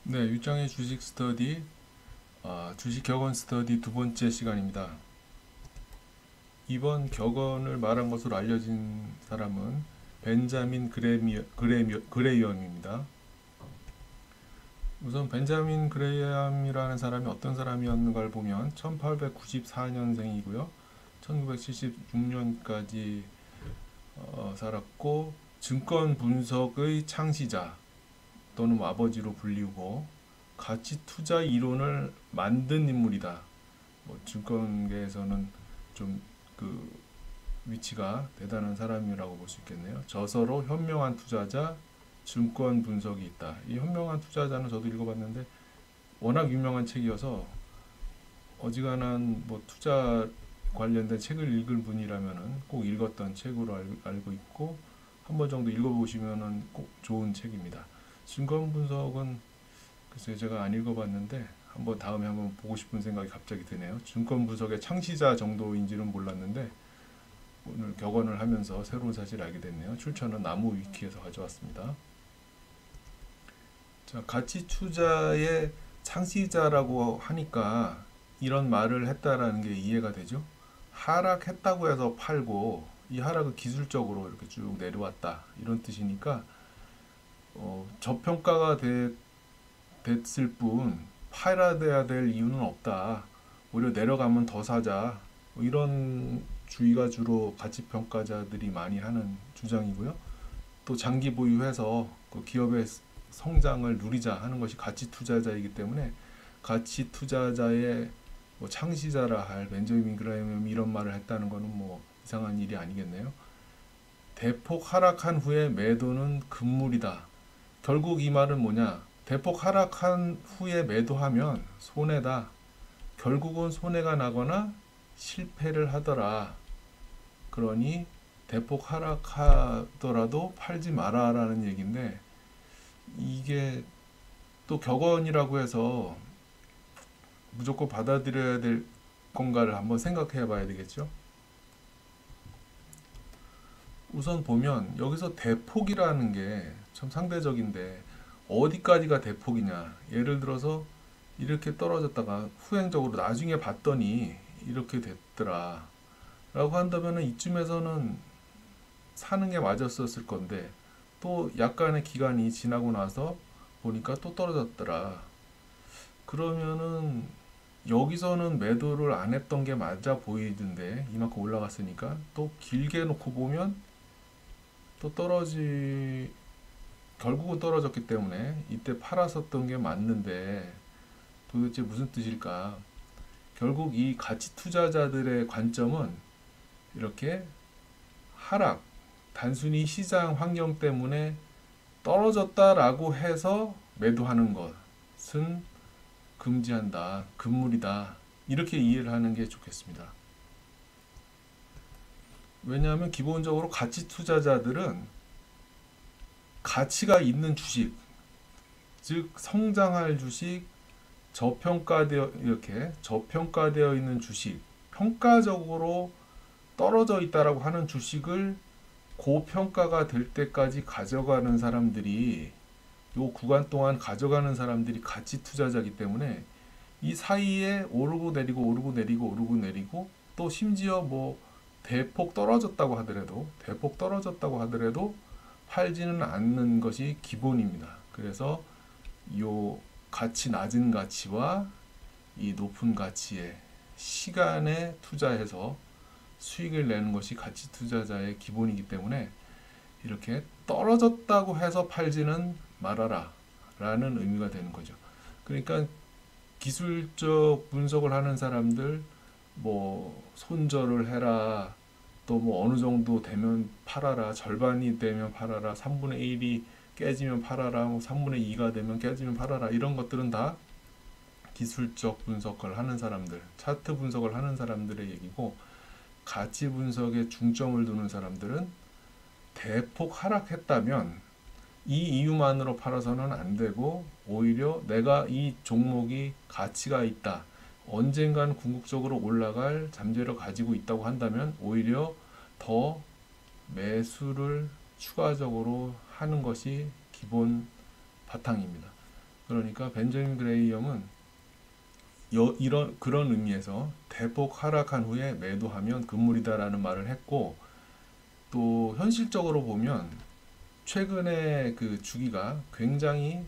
네, 유장의 주식 스터디, 주식 격언 스터디 두 번째 시간입니다. 이번 격언을 말한 것으로 알려진 사람은 벤자민 그레이엄입니다. 우선 벤자민 그레이엄이라는 사람이 어떤 사람이었는가를 보면 1894년생이고요. 1976년까지 살았고 증권 분석의 창시자 또는 아버지로 불리고 가치 투자 이론을 만든 인물이다. 증권계에서는 좀 그 위치가 대단한 사람이라고 볼 수 있겠네요. 저서로 현명한 투자자, 증권 분석이 있다. 이 현명한 투자자는 저도 읽어봤는데 워낙 유명한 책이어서 어지간한 투자 관련된 책을 읽을 분이라면은 꼭 읽었던 책으로 알고 있고 한 번 정도 읽어보시면은 꼭 좋은 책입니다. 증권 분석은 글쎄 제가 안 읽어봤는데 다음에 한번 보고 싶은 생각이 갑자기 드네요. 증권 분석의 창시자 정도인지는 몰랐는데 오늘 격언을 하면서 새로운 사실을 알게 됐네요. 출처는 나무 위키에서 가져왔습니다. 자, 가치 투자의 창시자라고 하니까 이런 말을 했다라는 게 이해가 되죠. 하락했다고 해서 팔고 이 하락을 기술적으로 이렇게 쭉 내려왔다 이런 뜻이니까 저평가가 됐을 뿐 팔아야 될 이유는 없다. 오히려 내려가면 더 사자. 이런 주의가 주로 가치평가자들이 많이 하는 주장이고요. 또 장기 보유해서 그 기업의 성장을 누리자 하는 것이 가치 투자자이기 때문에 가치 투자자의 창시자라 할 벤저민 그레이엄이 이런 말을 했다는 것은 이상한 일이 아니겠네요. 대폭 하락한 후에 매도는 금물이다. 결국 이 말은 뭐냐? 대폭 하락한 후에 매도하면 손해다. 결국은 손해가 나거나 실패를 하더라. 그러니 대폭 하락하더라도 팔지 마라라는 얘기인데 이게 또 격언이라고 해서 무조건 받아들여야 될 건가를 한번 생각해 봐야 되겠죠. 우선 보면 여기서 대폭이라는 게 참 상대적인데 어디까지가 대폭이냐. 예를 들어서 이렇게 떨어졌다가 후행적으로 나중에 봤더니 이렇게 됐더라 라고 한다면 이쯤에서는 사는 게 맞았었을 건데 또 약간의 기간이 지나고 나서 보니까 또 떨어졌더라. 그러면은 여기서는 매도를 안 했던 게 맞아 보이던데 이만큼 올라갔으니까 또 길게 놓고 보면 또 결국은 떨어졌기 때문에 이때 팔았었던 게 맞는데 도대체 무슨 뜻일까? 결국 이 가치 투자자들의 관점은 이렇게 하락, 단순히 시장 환경 때문에 떨어졌다라고 해서 매도하는 것은 금지한다, 금물이다. 이렇게 이해를 하는 게 좋겠습니다. 왜냐하면 기본적으로 가치 투자자들은 가치가 있는 주식, 즉 성장할 주식, 저평가되어 있는 주식, 평가적으로 떨어져 있다라고 하는 주식을 고평가가 될 때까지 가져가는 사람들이 요 구간 동안 가져가는 사람들이 가치 투자자이기 때문에 이 사이에 오르고 내리고 오르고 내리고 오르고 내리고 또 심지어 대폭 떨어졌다고 하더라도 팔지는 않는 것이 기본입니다. 그래서 요 낮은 가치와 이 높은 가치의 시간에 투자해서 수익을 내는 것이 가치 투자자의 기본이기 때문에 이렇게 떨어졌다고 해서 팔지는 말아라 라는 의미가 되는 거죠. 그러니까 기술적 분석을 하는 사람들 손절을 해라 또 어느 정도 되면 팔아라 절반이 되면 팔아라 3분의 1이 깨지면 팔아라 3분의 2가 되면 깨지면 팔아라 이런 것들은 다 기술적 분석을 하는 사람들 차트 분석을 하는 사람들의 얘기고 가치 분석에 중점을 두는 사람들은 대폭 하락했다면 이 이유만으로 팔아서는 안 되고 오히려 내가 이 종목이 가치가 있다. 언젠간 궁극적으로 올라갈 잠재력을 가지고 있다고 한다면 오히려 더 매수를 추가적으로 하는 것이 기본 바탕입니다. 그러니까 벤저민 그레이엄은 그런 의미에서 대폭 하락한 후에 매도하면 금물이다라는 말을 했고, 또 현실적으로 보면 최근에 그 주기가 굉장히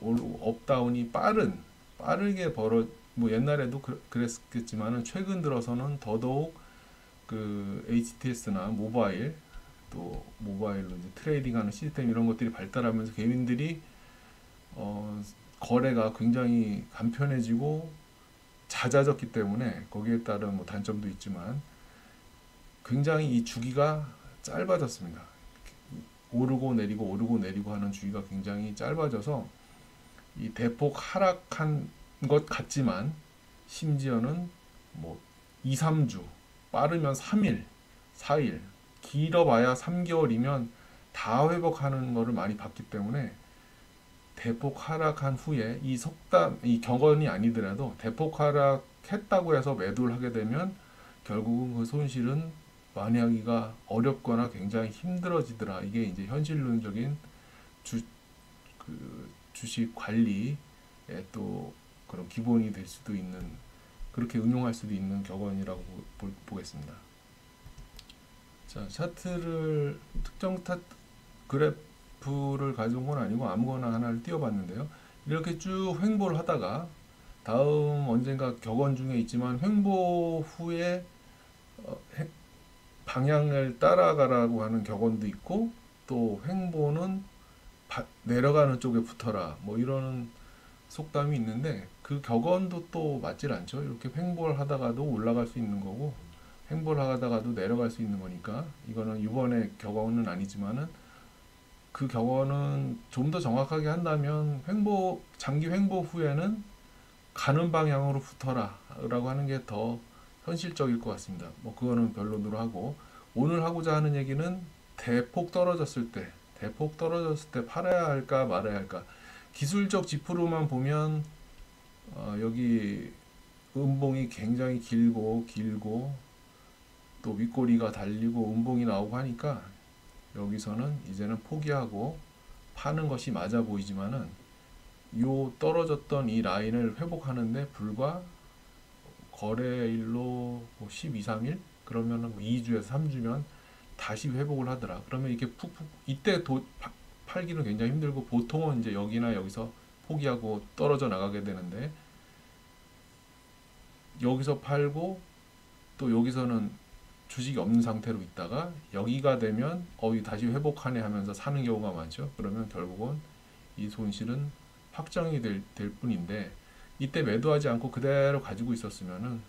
업다운이 빠르게 뭐 옛날에도 그랬겠지만은 최근 들어서는 더더욱 그 HTS나 또 모바일로 이제 트레이딩하는 시스템 이런 것들이 발달하면서 개인들이 거래가 굉장히 간편해지고 잦아졌기 때문에 거기에 따른 뭐 단점도 있지만 굉장히 이 주기가 짧아졌습니다. 오르고 내리고 하는 주기가 굉장히 짧아져서 이 대폭 하락한 것 같지만 심지어는 뭐 2, 3주, 빠르면 3일, 4일, 길어봐야 3개월이면 다 회복하는 것을 많이 봤기 때문에 대폭 하락한 후에 이 격언이 아니더라도 대폭 하락했다고 해서 매도를 하게 되면 결국은 그 손실은 만회하기가 어렵거나 굉장히 힘들어지더라. 이게 이제 현실론적인 주식 관리의 또 그런 기본이 될 수도 있는, 그렇게 응용할 수도 있는 격언이라고 보겠습니다. 자, 차트를 특정 그래프를 가져온 건 아니고 아무거나 하나를 띄워봤는데요. 이렇게 쭉 횡보를 하다가 다음 언젠가 격언 중에 있지만 횡보 후에 방향을 따라가라고 하는 격언도 있고, 또 횡보는 내려가는 쪽에 붙어라 뭐 이런 속담이 있는데 그 격언도 또 맞질 않죠. 이렇게 횡보를 하다가도 올라갈 수 있는 거고 횡보를 하다가도 내려갈 수 있는 거니까, 이거는 이번에 격언은 아니지만은 그 격언은 좀 더 정확하게 한다면 장기 횡보 후에는 가는 방향으로 붙어라 라고 하는 게 더 현실적일 것 같습니다. 뭐 그거는 변론으로 하고, 오늘 하고자 하는 얘기는 대폭 떨어졌을 때 팔아야 할까 말아야 할까. 기술적 지표로만 보면 여기 음봉이 굉장히 길고 또 윗꼬리가 달리고 음봉이 나오고 하니까 여기서는 이제는 포기하고 파는 것이 맞아 보이지만은 요 떨어졌던 이 라인을 회복하는데 불과 거래일로 뭐 12, 3일? 그러면은 뭐 2주에서 3주면 다시 회복을 하더라. 그러면 이렇게 이때 팔기는 굉장히 힘들고 보통은 이제 여기나 여기서 포기하고 떨어져 나가게 되는데, 여기서 팔고 또 여기서는 주식이 없는 상태로 있다가 여기가 되면 다시 회복하네 하면서 사는 경우가 많죠. 그러면 결국은 이 손실은 확정이 될 뿐인데, 이때 매도하지 않고 그대로 가지고 있었으면은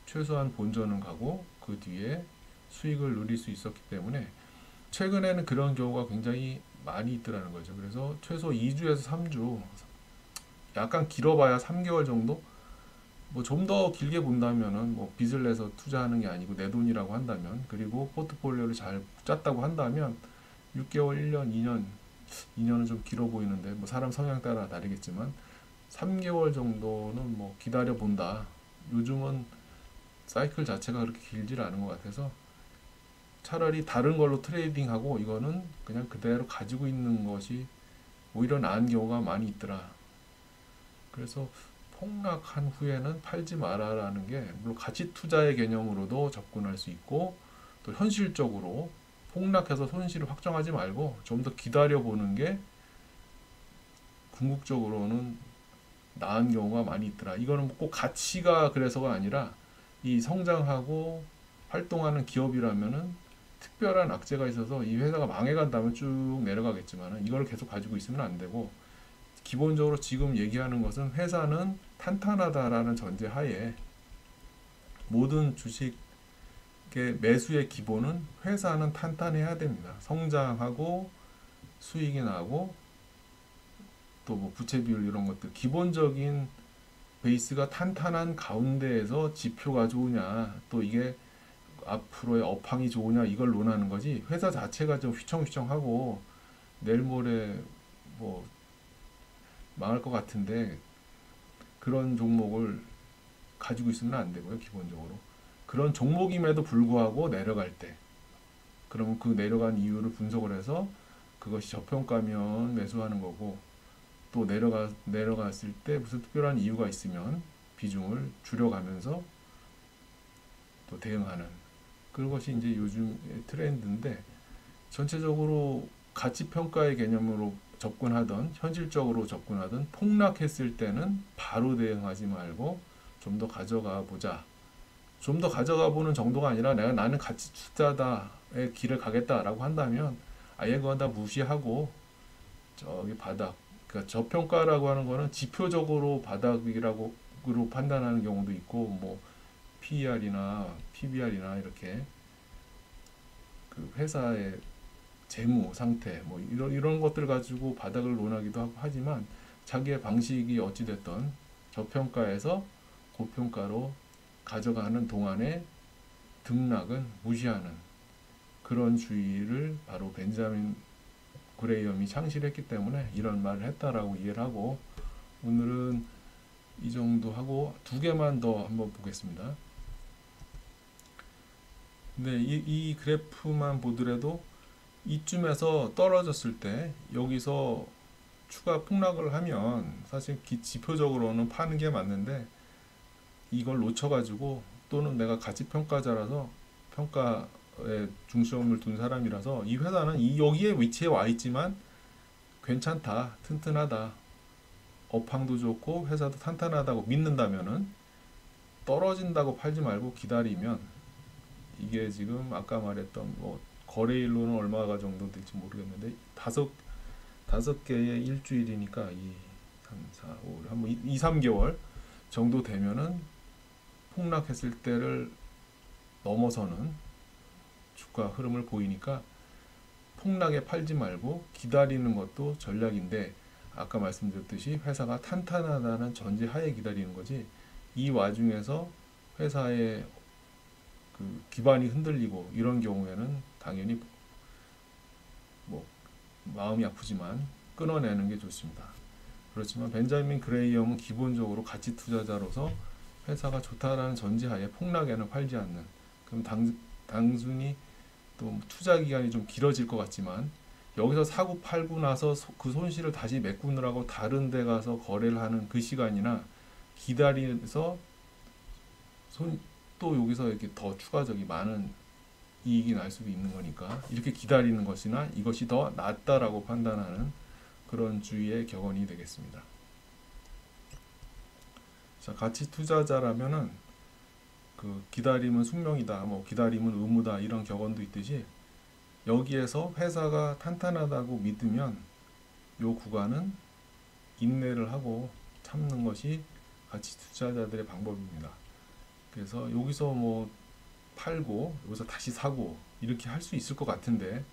최소한 본전은 가고 그 뒤에 수익을 누릴 수 있었기 때문에 최근에는 그런 경우가 굉장히 많이 있더라는 거죠. 그래서 최소 2주에서 3주, 약간 길어봐야 3개월 정도, 뭐 좀 더 길게 본다면은 뭐 빚을 내서 투자하는 게 아니고 내 돈이라고 한다면, 그리고 포트폴리오를 잘 짰다고 한다면 6개월, 1년, 2년은 좀 길어 보이는데 뭐 사람 성향 따라 다르겠지만 3개월 정도는 뭐 기다려 본다. 요즘은 사이클 자체가 그렇게 길지 않은 것 같아서 차라리 다른 걸로 트레이딩하고 이거는 그냥 그대로 가지고 있는 것이 오히려 나은 경우가 많이 있더라. 그래서 폭락한 후에는 팔지 마라라는 게 물론 가치 투자의 개념으로도 접근할 수 있고, 또 현실적으로 폭락해서 손실을 확정하지 말고 좀 더 기다려 보는 게 궁극적으로는 나은 경우가 많이 있더라. 이거는 꼭 가치가 그래서가 아니라 이 성장하고 활동하는 기업이라면은 특별한 악재가 있어서 이 회사가 망해간다면 쭉 내려가겠지만 이걸 계속 가지고 있으면 안 되고, 기본적으로 지금 얘기하는 것은 회사는 탄탄하다라는 전제 하에 모든 주식의 매수의 기본은 회사는 탄탄해야 됩니다. 성장하고 수익이 나고 또 뭐 부채 비율 이런 것들 기본적인 베이스가 탄탄한 가운데에서 지표가 좋으냐, 또 이게 앞으로의 업황이 좋으냐, 이걸 논하는 거지, 회사 자체가 좀 휘청휘청하고 내일 모레 뭐 망할 것 같은데 그런 종목을 가지고 있으면 안 되고요. 기본적으로 그런 종목임에도 불구하고 내려갈 때, 그러면 그 내려간 이유를 분석을 해서 그것이 저평가면 매수하는 거고, 또 내려갔을 때 무슨 특별한 이유가 있으면 비중을 줄여가면서 또 대응하는 그것이 이제 요즘 트렌드인데, 전체적으로 가치 평가의 개념으로 접근하던, 현실적으로 접근하던, 폭락했을 때는 바로 대응하지 말고 좀 더 가져가 보자. 좀 더 가져가 보는 정도가 아니라 나는 가치 투자다의 길을 가겠다라고 한다면 아예 그건 다 무시하고 저기 바닥, 그러니까 저평가라고 하는 거는 지표적으로 바닥이라고 판단하는 경우도 있고, 뭐 PER이나 PBR이나 이렇게 그 회사의 재무 상태 뭐 이런 것들 가지고 바닥을 논하기도 하고 하지만, 자기의 방식이 어찌 됐던 저평가에서 고평가로 가져가는 동안에 등락은 무시하는 그런 주의를 바로 벤자민 그레이엄이 창시했기 때문에 이런 말을 했다라고 이해를 하고, 오늘은 이 정도 하고 두 개만 더 한번 보겠습니다. 근데 이 그래프만 보더라도 이쯤에서 떨어졌을 때 여기서 추가 폭락을 하면 사실 지표적으로는 파는 게 맞는데, 이걸 놓쳐가지고, 또는 내가 가치평가자라서 평가에 중점을 둔 사람이라서 이 회사는 여기에 위치에 와 있지만 괜찮다, 튼튼하다, 업황도 좋고 회사도 탄탄하다고 믿는다면은 떨어진다고 팔지 말고 기다리면, 이게 지금 아까 말했던 뭐 거래일로는 얼마가 정도 될지 모르겠는데 다섯 개의 일주일이니까 2, 3, 4, 5, 한번 2, 3개월 정도 되면은 폭락했을 때를 넘어서는 주가 흐름을 보이니까 폭락에 팔지 말고 기다리는 것도 전략인데, 아까 말씀드렸듯이 회사가 탄탄하다는 전제하에 기다리는 거지, 이 와중에서 회사의 그 기반이 흔들리고 이런 경우에는 당연히 뭐 마음이 아프지만 끊어내는 게 좋습니다. 그렇지만 벤자민 그레이엄은 기본적으로 가치 투자자로서 회사가 좋다라는 전제하에 폭락에는 팔지 않는, 그럼 단순히 또 투자 기간이 좀 길어질 것 같지만 여기서 사고 팔고 나서 그 손실을 다시 메꾸느라고 다른 데 가서 거래를 하는 그 시간이나 기다리면서 또 여기서 이렇게 더 추가적인 많은 이익이 날 수도 있는 거니까, 이렇게 기다리는 것이나 이것이 더 낫다라고 판단하는 그런 주의의 격언이 되겠습니다. 자, 가치 투자자라면은 그 기다림은 숙명이다, 뭐 기다림은 의무다, 이런 격언도 있듯이, 여기에서 회사가 탄탄하다고 믿으면 요 구간은 인내를 하고 참는 것이 가치 투자자들의 방법입니다. 그래서 여기서 뭐 팔고 여기서 다시 사고 이렇게 할 수 있을 것 같은데,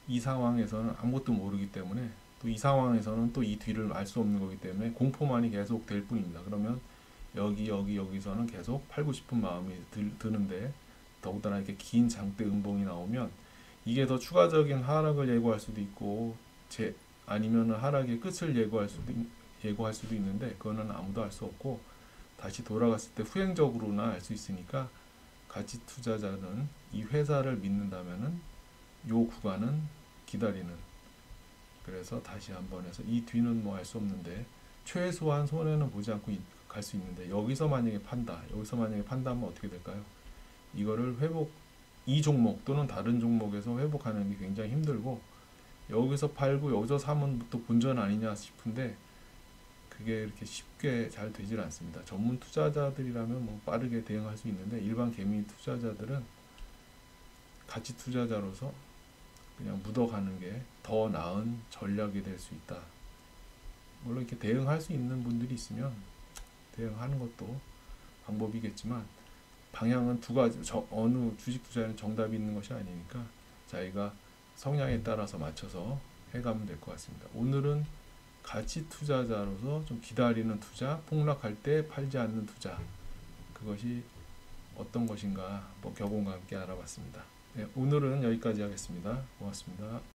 이 상황에서는 아무것도 모르기 때문에, 또 이 상황에서는 또 이 뒤를 알 수 없는 거기 때문에 공포만이 계속 될 뿐입니다. 그러면 여기서는 계속 팔고 싶은 마음이 드는데, 더군다나 이렇게 긴 장대 음봉이 나오면 이게 더 추가적인 하락을 예고할 수도 있고, 아니면 하락의 끝을 예고할 수도 있는데, 그거는 아무도 알 수 없고 다시 돌아갔을 때 후행적으로나 알 수 있으니까, 가치 투자자는 이 회사를 믿는다면은 요 구간은 기다리는, 그래서 다시 한번 해서 이 뒤는 뭐 알 수 없는데 최소한 손해는 보지 않고 갈 수 있는데, 여기서 만약에 판다면 어떻게 될까요? 이거를 이 종목 또는 다른 종목에서 회복하는 게 굉장히 힘들고, 여기서 팔고 여기서 사면 또 본전 아니냐 싶은데 그게 이렇게 쉽게 잘 되질 않습니다. 전문 투자자들이라면 뭐 빠르게 대응할 수 있는데, 일반 개미 투자자들은 가치 투자자로서 그냥 묻어가는 게 더 나은 전략이 될 수 있다. 물론 이렇게 대응할 수 있는 분들이 있으면 대응하는 것도 방법이겠지만, 방향은 두 가지, 어느 주식 투자에는 정답이 있는 것이 아니니까 자기가 성향에 따라서 맞춰서 해가면 될 것 같습니다. 오늘은 가치 투자자로서 좀 기다리는 투자, 폭락할 때 팔지 않는 투자, 그것이 어떤 것인가 격언과 함께 알아봤습니다. 네, 오늘은 여기까지 하겠습니다. 고맙습니다.